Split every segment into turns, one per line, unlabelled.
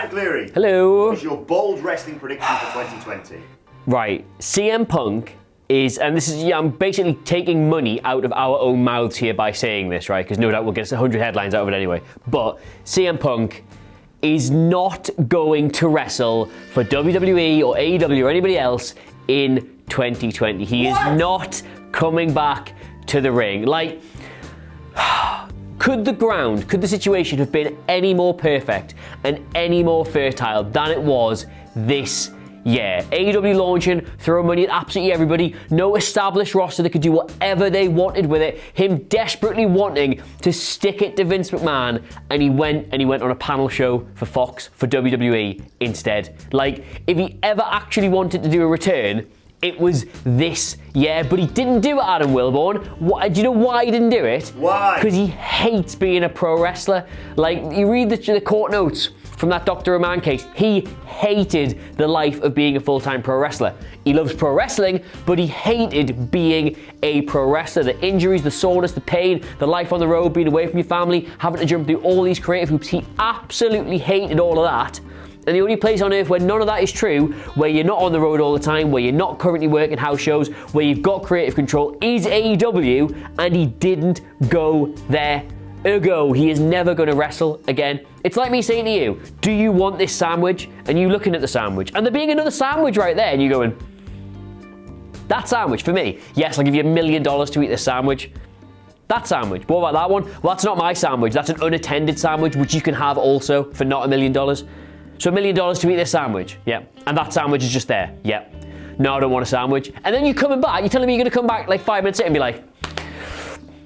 Matt Cleary.
Hello.
What is your bold wrestling prediction for 2020?
Right, CM Punk is, and this is, I'm basically taking money out of our own mouths here by saying this, right? Because no doubt we'll get 100 headlines out of it anyway. But CM Punk is not going to wrestle for WWE or AEW or anybody else in 2020. He is not coming back to the ring. Like, could the situation have been any more perfect and any more fertile than it was this year? AEW launching, throw money at absolutely everybody, no established roster that could do whatever they wanted with it, him desperately wanting to stick it to Vince McMahon, and he went on a panel show for Fox, for WWE instead. Like, if he ever actually wanted to do a return, it was this year, but he didn't do it, Adam Wilborn. Do you know why he didn't do it?
Why?
Because he hates being a pro wrestler. Like, you read the court notes from that Dr. Roman case, he hated the life of being a full-time pro wrestler. He loves pro wrestling, but he hated being a pro wrestler. The injuries, the soreness, the pain, the life on the road, being away from your family, having to jump through all these creative hoops, he absolutely hated all of that. And the only place on earth where none of that is true, where you're not on the road all the time, where you're not currently working house shows, where you've got creative control, is AEW, and he didn't go there. Ergo, he is never going to wrestle again. It's like me saying to you, do you want this sandwich? And you looking at the sandwich, and there being another sandwich right there, and you going, that sandwich for me, yes, I'll give you $1 million to eat this sandwich. That sandwich, what about that one? Well, that's not my sandwich, that's an unattended sandwich, which you can have also for not $1 million. So $1 million to eat this sandwich, yeah. And that sandwich is just there, yeah. No, I don't want a sandwich. And then you're coming back, you're telling me you're gonna come back like 5 minutes later and be like,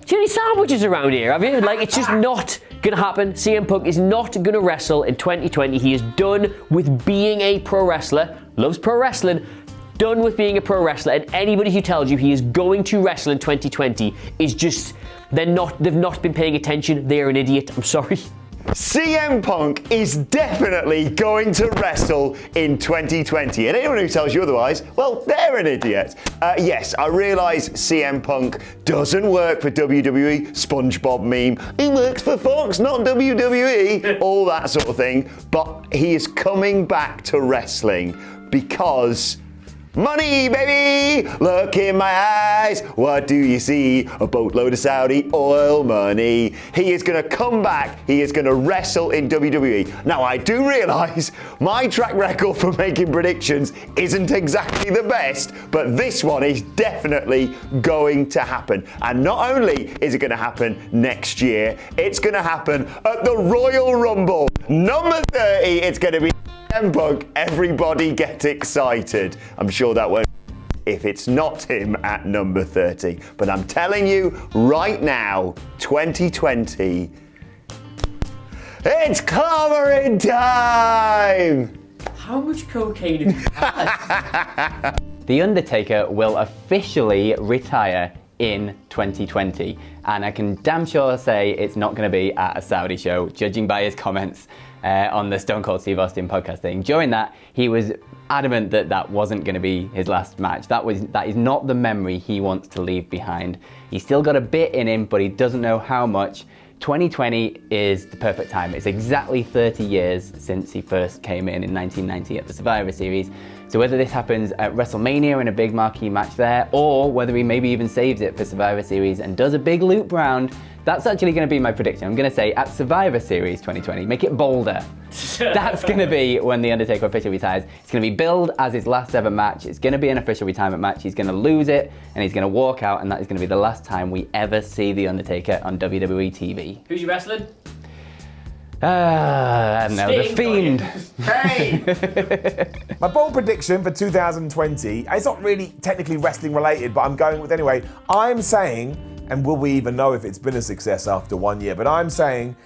do you have any sandwiches around here, have you? Like, it's just not gonna happen. CM Punk is not gonna wrestle in 2020. He is done with being a pro wrestler, loves pro wrestling, done with being a pro wrestler, and anybody who tells you he is going to wrestle in 2020 is just, they've not been paying attention, they're an idiot, I'm sorry.
CM Punk is definitely going to wrestle in 2020, and anyone who tells you otherwise, well, they're an idiot. Yes, I realise CM Punk doesn't work for WWE, SpongeBob meme, he works for Fox, not WWE, all that sort of thing, but he is coming back to wrestling because money, baby! Look in my eyes. What do you see? A boatload of Saudi oil money. He is going to come back. He is going to wrestle in WWE. Now, I do realise my track record for making predictions isn't exactly the best, but this one is definitely going to happen. And not only is it going to happen next year, it's going to happen at the Royal Rumble. Number 30, it's going to be CM Punk. Everybody get excited. I'm sure that won't if it's not him at number 30. But I'm telling you right now, 2020, it's clobbering time!
How much cocaine have you had?
The Undertaker will officially retire in 2020, and I can damn sure say it's not going to be at a Saudi show, judging by his comments on the Stone Cold Steve Austin podcast thing. During that, he was adamant that that wasn't going to be his last match. That is not the memory he wants to leave behind. He's still got a bit in him, but he doesn't know how much. 2020 is the perfect time. It's exactly 30 years since he first came in 1990 at the Survivor Series. So whether this happens at WrestleMania in a big marquee match there, or whether he maybe even saves it for Survivor Series and does a big loop round, that's actually going to be my prediction. I'm going to say at Survivor Series 2020, make it bolder. That's going to be when The Undertaker officially retires. It's going to be billed as his last ever match. It's going to be an official retirement match. He's going to lose it and he's going to walk out, and that is going to be the last time we ever see The Undertaker on WWE TV.
Who's you wrestling?
I don't know, The Fiend.
Hey!
My bold prediction for 2020, it's not really technically wrestling related, but I'm going with anyway. I'm saying, and will we even know if it's been a success after 1 year, but I'm saying,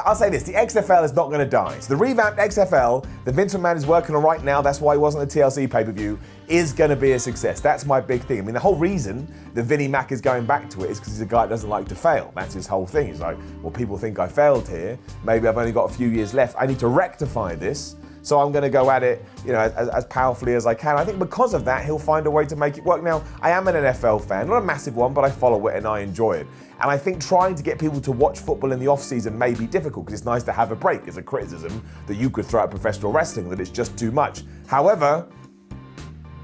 I'll say this, the XFL is not going to die. So the revamped XFL that Vince McMahon is working on right now, that's why it wasn't a TLC pay-per-view, is going to be a success. That's my big thing. I mean, the whole reason that Vinnie Mac is going back to it is because he's a guy that doesn't like to fail. That's his whole thing. He's like, well, people think I failed here. Maybe I've only got a few years left. I need to rectify this. So I'm going to go at it, as powerfully as I can. I think because of that, he'll find a way to make it work. Now, I am an NFL fan, not a massive one, but I follow it and I enjoy it. And I think trying to get people to watch football in the off-season may be difficult because it's nice to have a break. It's a criticism that you could throw at professional wrestling, that it's just too much. However,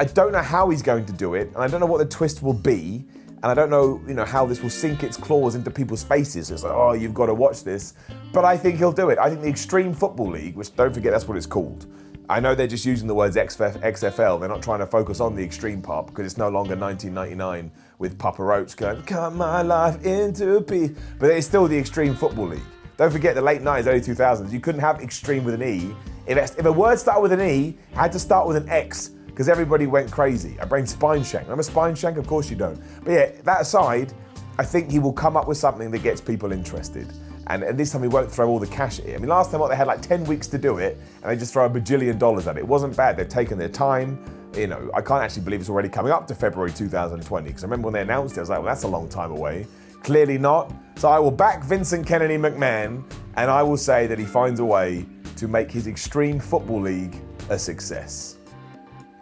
I don't know how he's going to do it, and I don't know what the twist will be, and I don't know, how this will sink its claws into people's faces. It's like, oh, you've got to watch this. But I think he'll do it. I think the Extreme Football League, which don't forget that's what it's called. I know they're just using the words XFL. They're not trying to focus on the extreme part because it's no longer 1999 with Papa Roach going, cut my life into peace. But it's still the Extreme Football League. Don't forget the late 90s, early 2000s. You couldn't have extreme with an E. If a word started with an E, it had to start with an X because everybody went crazy. I brain spine shank. Remember spine shank? Of course you don't. But yeah, that aside, I think he will come up with something that gets people interested. And this time he won't throw all the cash at it. I mean, last time they had like 10 weeks to do it, and they just throw $1 bajillion at it. It wasn't bad. They've taken their time. I can't actually believe it's already coming up to February 2020, because I remember when they announced it, I was like, well, that's a long time away. Clearly not. So I will back Vincent Kennedy McMahon, and I will say that he finds a way to make his Extreme Football League a success.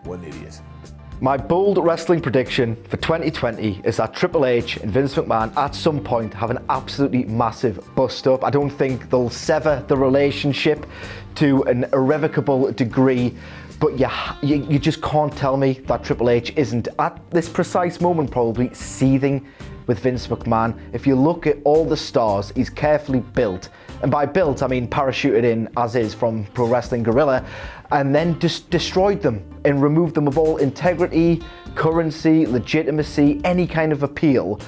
What an idiot.
My bold wrestling prediction for 2020 is that Triple H and Vince McMahon at some point have an absolutely massive bust up. I don't think they'll sever the relationship to an irrevocable degree, but you just can't tell me that Triple H isn't at this precise moment probably seething with Vince McMahon. If you look at all the stars he's carefully built, and by built I mean parachuted in as is from Pro Wrestling Guerrilla, and then just destroyed them and removed them of all integrity, currency, legitimacy, any kind of appeal.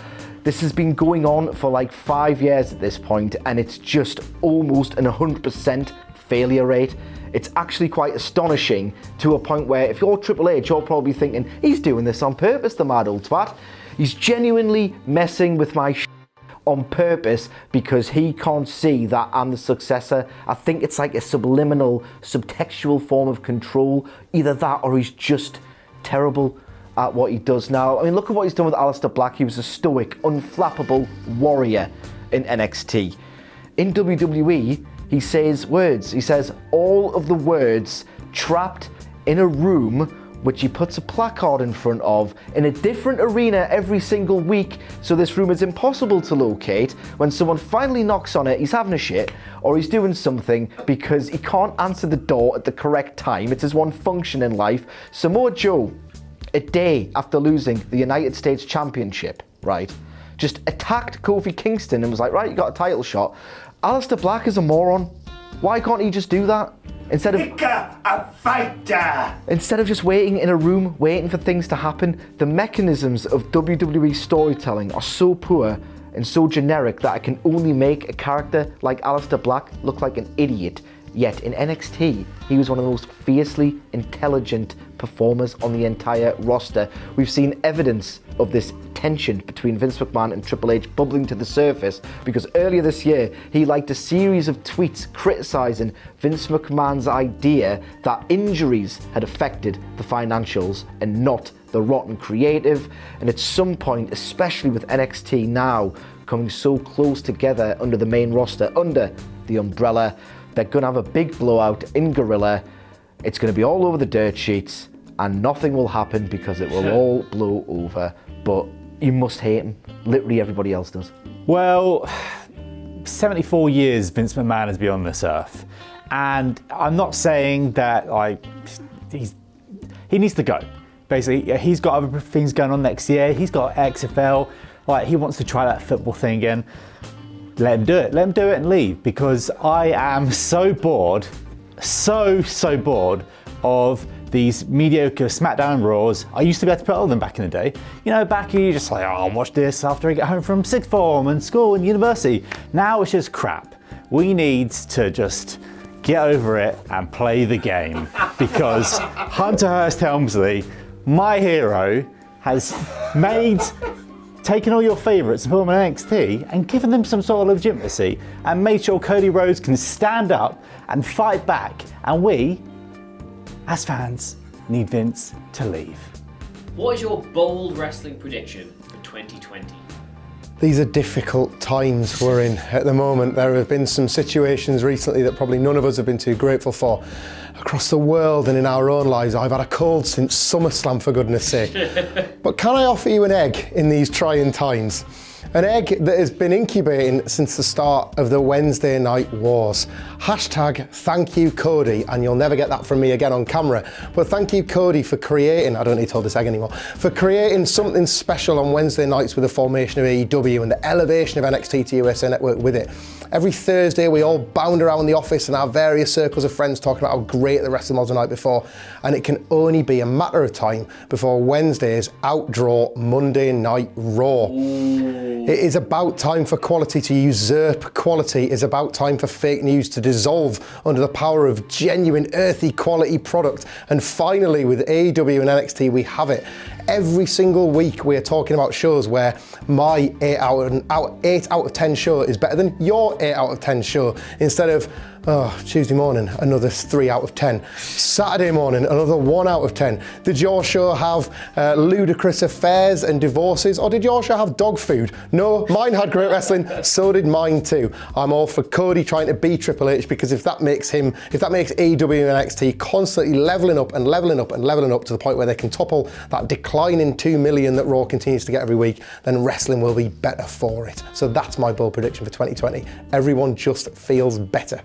This has been going on for like 5 years at this point, and it's just almost an 100% failure rate. It's actually quite astonishing, to a point where if you're Triple H, you're probably thinking, he's doing this on purpose, the mad old twat. He's genuinely messing with my on purpose because he can't see that I'm the successor. I think it's like a subliminal, subtextual form of control. Either that or he's just terrible at what he does now. I mean, look at what he's done with Aleister Black. He was a stoic, unflappable warrior in NXT. In WWE, he says words. He says all of the words trapped in a room which he puts a placard in front of in a different arena every single week, so this room is impossible to locate. When someone finally knocks on it, he's having a shit or he's doing something because he can't answer the door at the correct time. It's his one function in life. Samoa Joe, a day after losing the United States Championship, right, just attacked Kofi Kingston and was like, right, you got a title shot. Aleister Black is a moron. Why can't he just do that? Instead of just waiting in a room, waiting for things to happen, the mechanisms of WWE storytelling are so poor and so generic that it can only make a character like Aleister Black look like an idiot. Yet in NXT, he was one of the most fiercely intelligent performers on the entire roster. We've seen evidence of this tension between Vince McMahon and Triple H bubbling to the surface because earlier this year, he liked a series of tweets criticizing Vince McMahon's idea that injuries had affected the financials and not the rotten creative. And at some point, especially with NXT now coming so close together under the main roster, under the umbrella, they're going to have a big blowout in Guerrilla. It's going to be all over the dirt sheets and nothing will happen because it will all blow over. But you must hate him. Literally everybody else does.
Well, 74 years Vince McMahon has been on this earth. And I'm not saying that he needs to go. Basically, he's got other things going on next year. He's got XFL. He wants to try that football thing again. Let him do it. Let him do it and leave, because I am so bored, so bored of these mediocre SmackDown Raws. I used to be able to put all of them back in the day. Back you just like, oh, I'll watch this after I get home from sixth form and school and university. Now it's just crap. We need to just get over it and play the game, because Hunter Hearst Helmsley, my hero, has taken all your favourites and put them in NXT and given them some sort of legitimacy and made sure Cody Rhodes can stand up and fight back. And we, as fans, need Vince to leave.
What is your bold wrestling prediction for 2020?
These are difficult times we're in at the moment. There have been some situations recently that probably none of us have been too grateful for. Across the world and in our own lives, I've had a cold since SummerSlam, for goodness sake. But can I offer you an egg in these trying times? An egg that has been incubating since the start of the Wednesday Night Wars. Hashtag thank you Cody, and you'll never get that from me again on camera. But thank you Cody for creating, I don't need to hold this egg anymore, for creating something special on Wednesday nights with the formation of AEW and the elevation of NXT to USA Network with it. Every Thursday we all bound around the office and our various circles of friends talking about how great the wrestling was the night before, and it can only be a matter of time before Wednesdays outdraw Monday Night Raw. It is about time for quality to usurp quality. It is about time for fake news to dissolve under the power of genuine, earthy quality product. And finally, with AEW and NXT, we have it. Every single week, we are talking about shows where my 8 out of 10 show is better than your 8 out of 10 show. Instead of, Tuesday morning, another 3 out of 10. Saturday morning, another 1 out of 10. Did your show have ludicrous affairs and divorces, or did your show have dog food? No, mine had great wrestling, so did mine too. I'm all for Cody trying to be Triple H, because if that makes AEW and NXT constantly leveling up and leveling up and leveling up to the point where they can topple that declining 2 million that Raw continues to get every week, then wrestling will be better for it. So that's my bold prediction for 2020. Everyone just feels better.